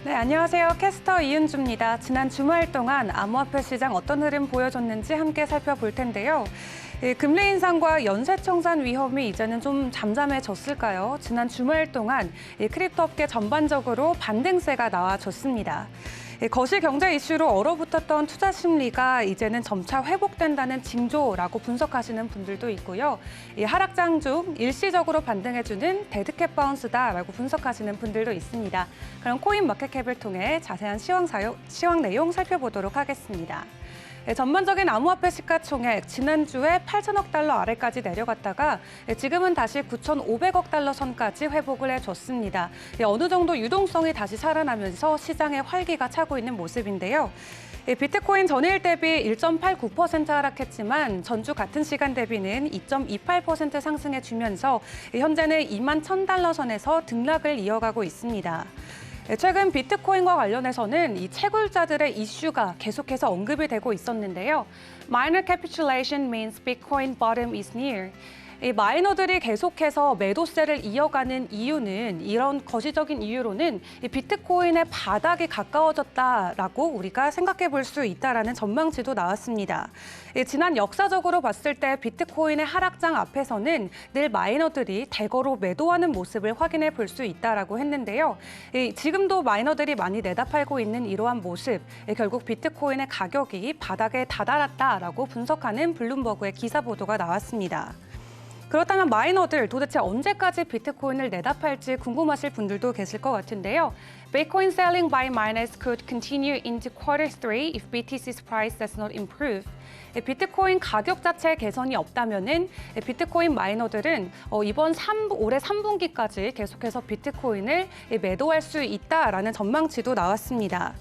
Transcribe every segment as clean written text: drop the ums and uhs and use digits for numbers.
네, 안녕하세요. 캐스터 이은주입니다. 지난 주말 동안 암호화폐 시장 어떤 흐름 보여줬는지 함께 살펴볼 텐데요. 금리 인상과 연쇄 청산 위험이 이제는 좀 잠잠해졌을까요? 지난 주말 동안 크립토 업계 전반적으로 반등세가 나와줬습니다. 거시 경제 이슈로 얼어붙었던 투자 심리가 이제는 점차 회복된다는 징조라고 분석하시는 분들도 있고요. 하락장 중 일시적으로 반등해주는 데드캣 바운스다라고 분석하시는 분들도 있습니다. 그럼 코인 마켓캡을 통해 자세한 시황 내용 살펴보도록 하겠습니다. 전반적인 암호화폐 시가총액 지난주에 8천억 달러 아래까지 내려갔다가 지금은 다시 9,500억 달러 선까지 회복을 해줬습니다. 어느 정도 유동성이 다시 살아나면서 시장의 활기가 차고 있는 모습인데요. 비트코인 전일 대비 1.89% 하락했지만 전주 같은 시간 대비는 2.28% 상승해주면서 현재는 2만 1,000달러 선에서 등락을 이어가고 있습니다. 최근 비트코인과 관련해서는 이 채굴자들의 이슈가 계속해서 언급이 되고 있었는데요. Minor capitulation means Bitcoin bottom is near. 이 마이너들이 계속해서 매도세를 이어가는 이유는 이런 거시적인 이유로는 이 비트코인의 바닥이 가까워졌다라고 우리가 생각해 볼 수 있다라는 전망치도 나왔습니다. 지난 역사적으로 봤을 때 비트코인의 하락장 앞에서는 늘 마이너들이 대거로 매도하는 모습을 확인해 볼 수 있다라고 했는데요. 지금도 마이너들이 많이 내다 팔고 있는 이러한 모습, 결국 비트코인의 가격이 바닥에 다다랐다라고 분석하는 블룸버그의 기사 보도가 나왔습니다. 그렇다면 마이너들 도대체 언제까지 비트코인을 내다 팔지 궁금하실 분들도 계실 것 같은데요. Bitcoin selling by miners could continue into Q3 if BTC's price does not improve. 비트코인 가격 자체 개선이 없다면은 비트코인 마이너들은 이번 올해 3분기까지 계속해서 비트코인을 매도할 수 있다라는 전망치도 나왔습니다.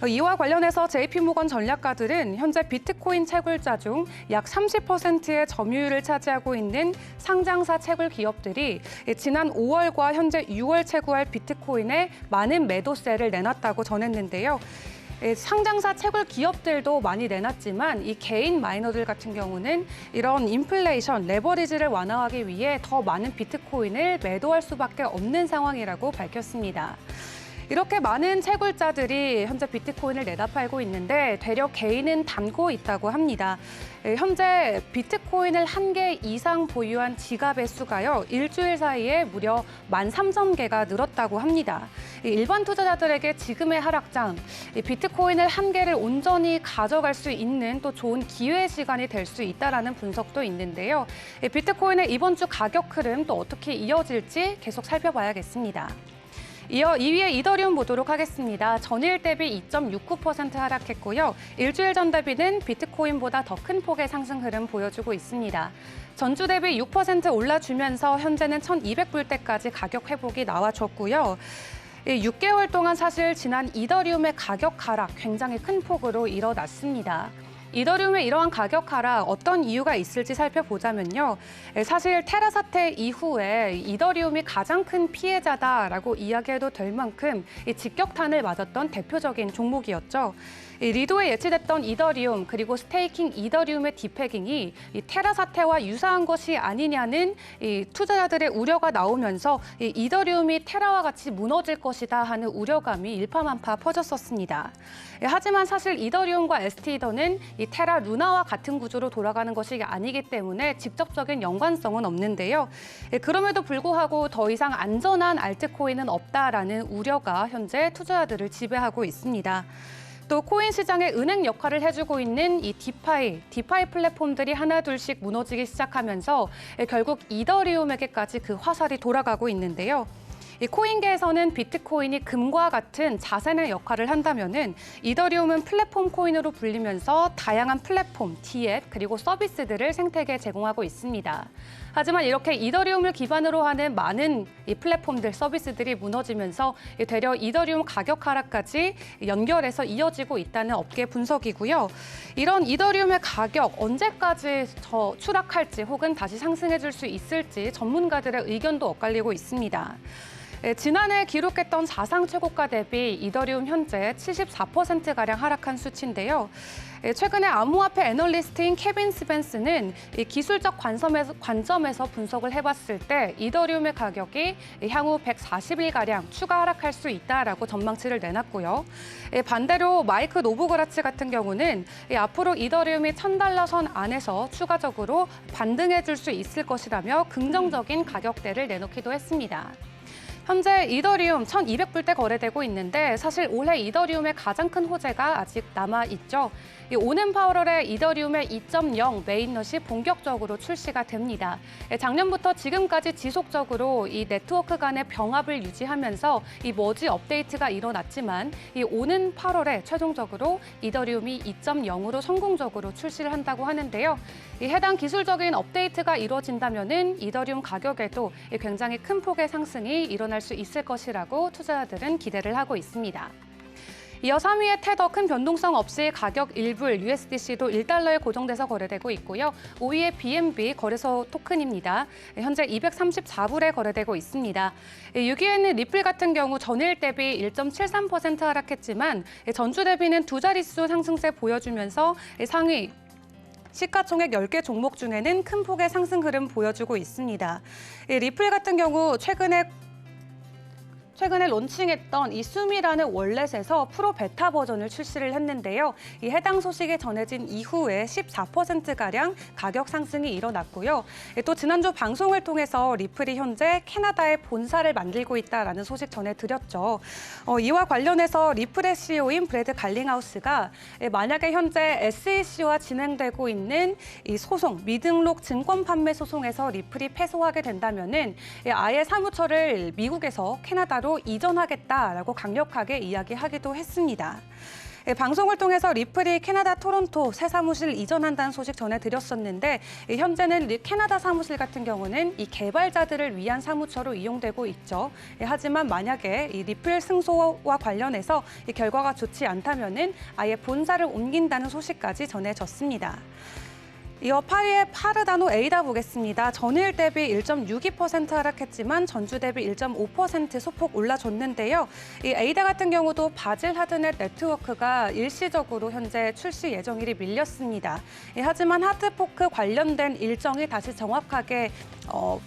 이와 관련해서 JP모건 전략가들은 현재 비트코인 채굴자 중 약 30%의 점유율을 차지하고 있는 상장사 채굴 기업들이 지난 5월과 현재 6월 채굴할 비트코인에 많은 매도세를 내놨다고 전했는데요. 상장사 채굴 기업들도 많이 내놨지만 이 개인 마이너들 같은 경우는 이런 인플레이션, 레버리지를 완화하기 위해 더 많은 비트코인을 매도할 수밖에 없는 상황이라고 밝혔습니다. 이렇게 많은 채굴자들이 현재 비트코인을 내다 팔고 있는데 되려 개인은 담고 있다고 합니다. 현재 비트코인을 1개 이상 보유한 지갑의 수가요. 일주일 사이에 무려 13,000개가 늘었다고 합니다. 일반 투자자들에게 지금의 하락장, 비트코인을 1개를 온전히 가져갈 수 있는 또 좋은 기회 시간이 될 수 있다라는 분석도 있는데요. 비트코인의 이번 주 가격 흐름 또 어떻게 이어질지 계속 살펴봐야겠습니다. 이어 2위의 이더리움 보도록 하겠습니다. 전일 대비 2.69% 하락했고요. 일주일 전 대비는 비트코인보다 더 큰 폭의 상승 흐름 보여주고 있습니다. 전주 대비 6% 올라주면서 현재는 1,200불대까지 가격 회복이 나와줬고요. 6개월 동안 사실 지난 이더리움의 가격 하락 굉장히 큰 폭으로 일어났습니다. 이더리움의 이러한 가격 하락 어떤 이유가 있을지 살펴보자면요. 사실 테라 사태 이후에 이더리움이 가장 큰 피해자다라고 이야기해도 될 만큼 직격탄을 맞았던 대표적인 종목이었죠. 리도에 예치됐던 이더리움 그리고 스테이킹 이더리움의 디패깅이 테라 사태와 유사한 것이 아니냐는 투자자들의 우려가 나오면서 이더리움이 테라와 같이 무너질 것이다 하는 우려감이 일파만파 퍼졌었습니다. 하지만 사실 이더리움과 ST더는 이 테라 루나와 같은 구조로 돌아가는 것이 아니기 때문에 직접적인 연관성은 없는데요. 그럼에도 불구하고 더 이상 안전한 알트코인은 없다라는 우려가 현재 투자자들을 지배하고 있습니다. 또 코인 시장의 은행 역할을 해주고 있는 이 디파이 플랫폼들이 하나둘씩 무너지기 시작하면서 결국 이더리움에게까지 그 화살이 돌아가고 있는데요. 이 코인계에서는 비트코인이 금과 같은 자산의 역할을 한다면은 이더리움은 플랫폼 코인으로 불리면서 다양한 플랫폼, 디앱 그리고 서비스들을 생태계에 제공하고 있습니다. 하지만 이렇게 이더리움을 기반으로 하는 많은 이 플랫폼들, 서비스들이 무너지면서 되려 이더리움 가격 하락까지 연결해서 이어지고 있다는 업계 분석이고요. 이런 이더리움의 가격 언제까지 더 추락할지 혹은 다시 상승해줄 수 있을지 전문가들의 의견도 엇갈리고 있습니다. 지난해 기록했던 사상 최고가 대비 이더리움 현재 74%가량 하락한 수치인데요. 최근에 암호화폐 애널리스트인 케빈 스펜스는 이 기술적 관점에서 분석을 해봤을 때 이더리움의 가격이 향후 140일가량 추가 하락할 수 있다라고 전망치를 내놨고요. 반대로 마이크 노브그라츠 같은 경우는 앞으로 이더리움이 $1,000 선 안에서 추가적으로 반등해줄 수 있을 것이라며 긍정적인 가격대를 내놓기도 했습니다. 현재 이더리움 1,200불대 거래되고 있는데 사실 올해 이더리움의 가장 큰 호재가 아직 남아있죠. 오는 8월에 이더리움의 2.0 메인넛이 본격적으로 출시가 됩니다. 작년부터 지금까지 지속적으로 이 네트워크 간의 병합을 유지하면서 이 머지 업데이트가 일어났지만 이 오는 8월에 최종적으로 이더리움이 2.0으로 성공적으로 출시를 한다고 하는데요. 이 해당 기술적인 업데이트가 이루어진다면은 이더리움 가격에도 굉장히 큰 폭의 상승이 일어날 수 있을 것이라고 투자자들은 기대를 하고 있습니다. 이어 3위의 테더 큰 변동성 없이 가격 1불, USDC도 $1에 고정돼서 거래되고 있고요. 5위의 BNB 거래소 토큰입니다. 현재 234불에 거래되고 있습니다. 6위에는 리플 같은 경우 전일 대비 1.73% 하락했지만 전주 대비는 두 자릿수 상승세 보여주면서 상위 시가총액 10개 종목 중에는 큰 폭의 상승 흐름 보여주고 있습니다. 리플 같은 경우 최근에 론칭했던 이 숨이라는 월렛에서 프로 베타 버전을 출시를 했는데요. 이 해당 소식이 전해진 이후에 14%가량 가격 상승이 일어났고요. 또 지난주 방송을 통해서 리플이 현재 캐나다에 본사를 만들고 있다라는 소식 전해드렸죠. 이와 관련해서 리플의 CEO인 브래드 갈링하우스가 만약에 현재 SEC와 진행되고 있는 이 소송, 미등록 증권 판매 소송에서 리플이 패소하게 된다면은 아예 사무처를 미국에서 캐나다로 이전하겠다라고 강력하게 이야기하기도 했습니다. 방송을 통해서 리플이 캐나다 토론토 새 사무실 이전한다는 소식 전해드렸었는데 현재는 캐나다 사무실 같은 경우는 이 개발자들을 위한 사무처로 이용되고 있죠. 하지만 만약에 이 리플 승소와 관련해서 이 결과가 좋지 않다면은 아예 본사를 옮긴다는 소식까지 전해졌습니다. 이어 8위의 파르다노 에이다 보겠습니다. 전일 대비 1.62% 하락했지만 전주 대비 1.5% 소폭 올라줬는데요. 이 에이다 같은 경우도 바질 하드넷 네트워크가 일시적으로 현재 출시 예정일이 밀렸습니다. 하지만 하드포크 관련된 일정이 다시 정확하게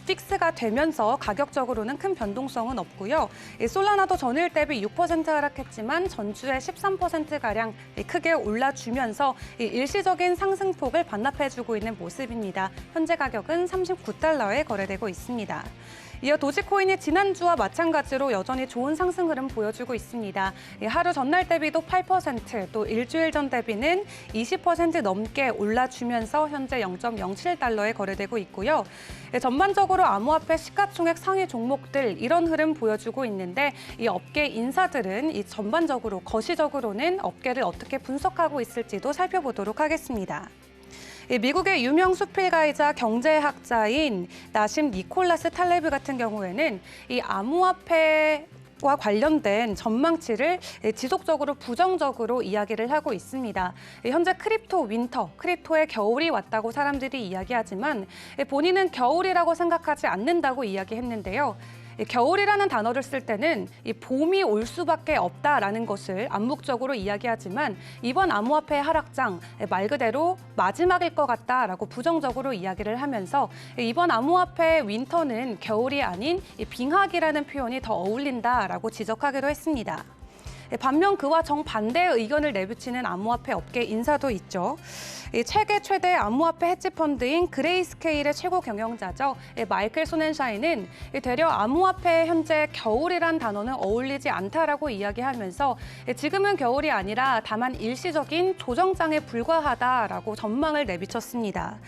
픽스가 되면서 가격적으로는 큰 변동성은 없고요. 솔라나도 전일 대비 6% 하락했지만 전주에 13%가량 크게 올라주면서 일시적인 상승폭을 반납해주고 있는 모습입니다. 현재 가격은 $39에 거래되고 있습니다. 이어 도지코인이 지난주와 마찬가지로 여전히 좋은 상승 흐름 보여주고 있습니다. 하루 전날 대비도 8%, 또 일주일 전 대비는 20% 넘게 올라주면서 현재 $0.07에 거래되고 있고요. 전반적으로 암호화폐 시가총액 상위 종목들 이런 흐름 보여주고 있는데 이 업계 인사들은 이 전반적으로 거시적으로는 업계를 어떻게 분석하고 있을지도 살펴보도록 하겠습니다. 미국의 유명 수필가이자 경제학자인 나심 니콜라스 탈레브 같은 경우에는 이 암호화폐와 관련된 전망치를 지속적으로 부정적으로 이야기를 하고 있습니다. 현재 크립토 윈터, 크립토의 겨울이 왔다고 사람들이 이야기하지만 본인은 겨울이라고 생각하지 않는다고 이야기했는데요. 겨울이라는 단어를 쓸 때는 이 봄이 올 수밖에 없다라는 것을 암묵적으로 이야기하지만 이번 암호화폐 하락장 말 그대로 마지막일 것 같다라고 부정적으로 이야기를 하면서 이번 암호화폐 윈터는 겨울이 아닌 빙하기라는 표현이 더 어울린다라고 지적하기도 했습니다. 반면 그와 정반대의 의견을 내비치는 암호화폐 업계 인사도 있죠. 세계 최대 암호화폐 헤지펀드인 그레이스케일의 최고 경영자죠. 마이클 소넨샤인은 되려 암호화폐에 현재 겨울이란 단어는 어울리지 않다라고 이야기하면서 지금은 겨울이 아니라 다만 일시적인 조정장에 불과하다라고 전망을 내비쳤습니다.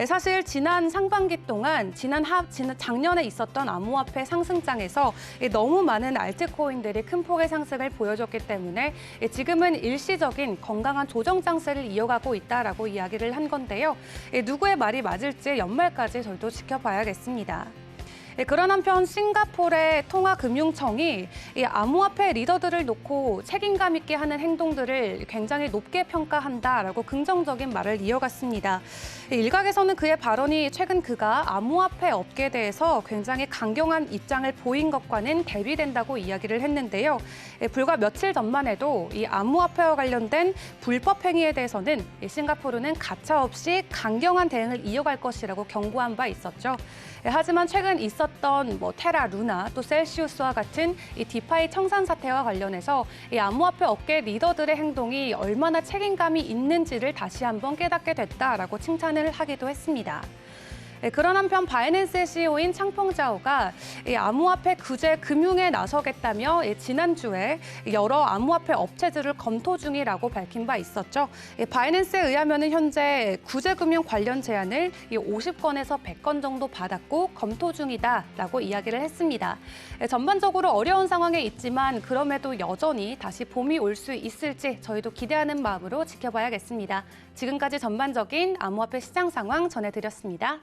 사실 지난 상반기 동안 작년에 있었던 암호화폐 상승장에서 너무 많은 알트코인들이 큰 폭의 상승을 보여줬기 때문에 지금은 일시적인 건강한 조정 장세를 이어가고 있다라고 이야기를 한 건데요. 누구의 말이 맞을지 연말까지 저희도 지켜봐야겠습니다. 그런 한편 싱가포르의 통화금융청이 이 암호화폐 리더들을 놓고 책임감 있게 하는 행동들을 굉장히 높게 평가한다라고 긍정적인 말을 이어갔습니다. 일각에서는 그의 발언이 최근 그가 암호화폐 업계에 대해서 굉장히 강경한 입장을 보인 것과는 대비된다고 이야기를 했는데요. 불과 며칠 전만 해도 이 암호화폐와 관련된 불법 행위에 대해서는 싱가포르는 가차없이 강경한 대응을 이어갈 것이라고 경고한 바 있었죠. 하지만 최근 있었던 테라 루나 또 셀시우스와 같은 이 디파이 청산 사태와 관련해서 이 암호화폐 업계 리더들의 행동이 얼마나 책임감이 있는지를 다시 한번 깨닫게 됐다라고 칭찬을 하기도 했습니다. 그런 한편 바이낸스의 CEO인 창펑자오가 이 암호화폐 규제 금융에 나서겠다며 지난주에 여러 암호화폐 업체들을 검토 중이라고 밝힌 바 있었죠. 바이낸스에 의하면 현재 규제 금융 관련 제안을 50건에서 100건 정도 받았고 검토 중이다라고 이야기를 했습니다. 전반적으로 어려운 상황에 있지만 그럼에도 여전히 다시 봄이 올 수 있을지 저희도 기대하는 마음으로 지켜봐야겠습니다. 지금까지 전반적인 암호화폐 시장 상황 전해드렸습니다.